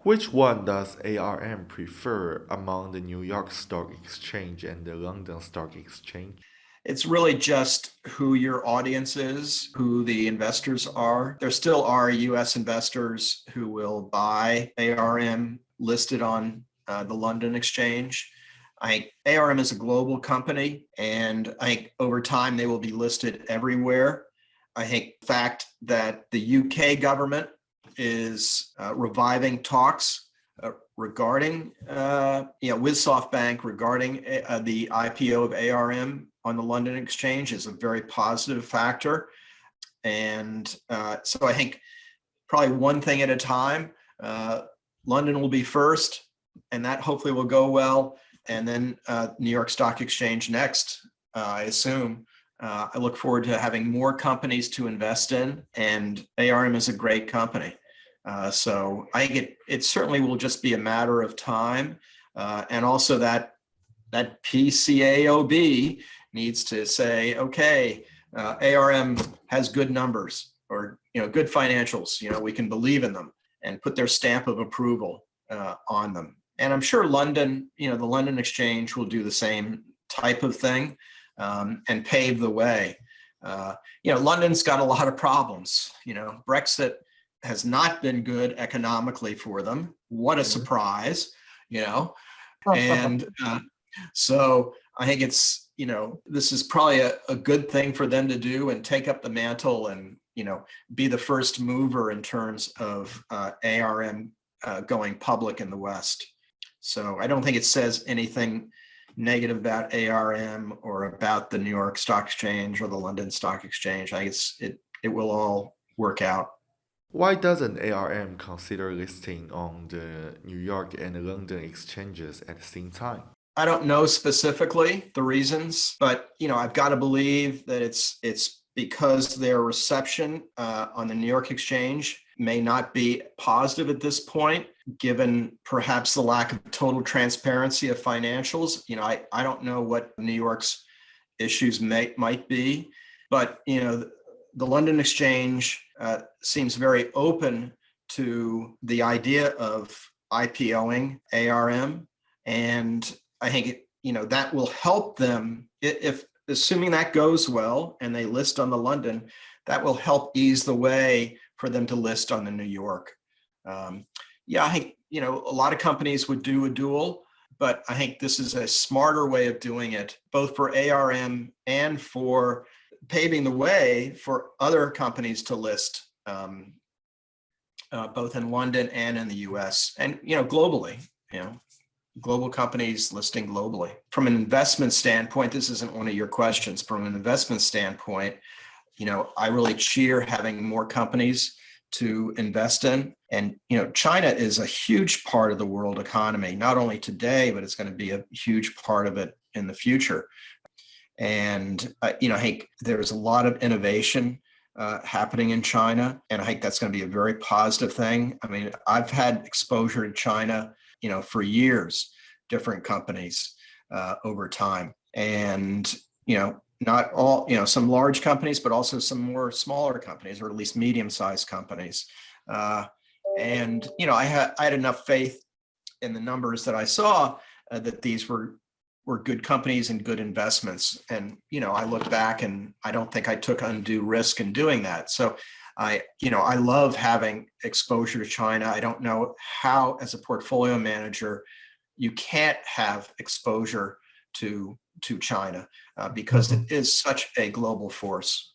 Which one does ARM prefer among the New York Stock Exchange and the London Stock Exchange? It's really just who your audience is, who the investors are. There still are US investors who will buy ARM listed on the London Exchange. I think ARM is a global company, and I think over time they will be listed everywhere. I think the fact that the UK government is reviving talks regarding, with SoftBank regarding the IPO of ARM on the London Exchange is a very positive factor. And so I think probably one thing at a time. London will be first, and that hopefully will go well. And then New York Stock Exchange next, I assume. I look forward to having more companies to invest in, and ARM is a great company. So I think it certainly will just be a matter of time. And also that PCAOB needs to say, okay, ARM has good numbers, or good financials. We can believe in them, and put their stamp of approval on them. And I'm sure London, the London Exchange will do the same type of thing, and pave the way. London's got a lot of problems. Brexit has not been good economically for them. What a surprise, And so I think it's, this is probably a good thing for them to do, and take up the mantle and, be the first mover in terms of ARM going public in the West. So I don't think it says anything negative about ARM or about the New York Stock Exchange or the London Stock Exchange. I think it will all work out. Why doesn't ARM consider listing on the New York and London exchanges at the same time? I don't know specifically the reasons, but I've got to believe that it's because their reception on the New York Exchange may not be positive at this point, given perhaps the lack of total transparency of financials. I don't know what New York's issues might be, but the London Exchange seems very open to the idea of IPOing ARM, and I think that will help them, if assuming that goes well and they list on the London, that will help ease the way for them to list on the New York. I think a lot of companies would do a dual, but I think this is a smarter way of doing it, both for ARM and for paving the way for other companies to list, both in London and in the US, and globally. Global companies listing globally. From an investment standpoint, this isn't one of your questions. From an investment standpoint, I really cheer having more companies to invest in. And, China is a huge part of the world economy, not only today, but it's going to be a huge part of it in the future. And, I think there's a lot of innovation happening in China, and I think that's going to be a very positive thing. I mean, I've had exposure to China, for years, different companies over time. And, not all, some large companies, but also some more smaller companies, or at least medium-sized companies. And, I had enough faith in the numbers that I saw that these were good companies and good investments. And, I look back and I don't think I took undue risk in doing that. So I love having exposure to China. I don't know how, as a portfolio manager, you can't have exposure to China because it is such a global force.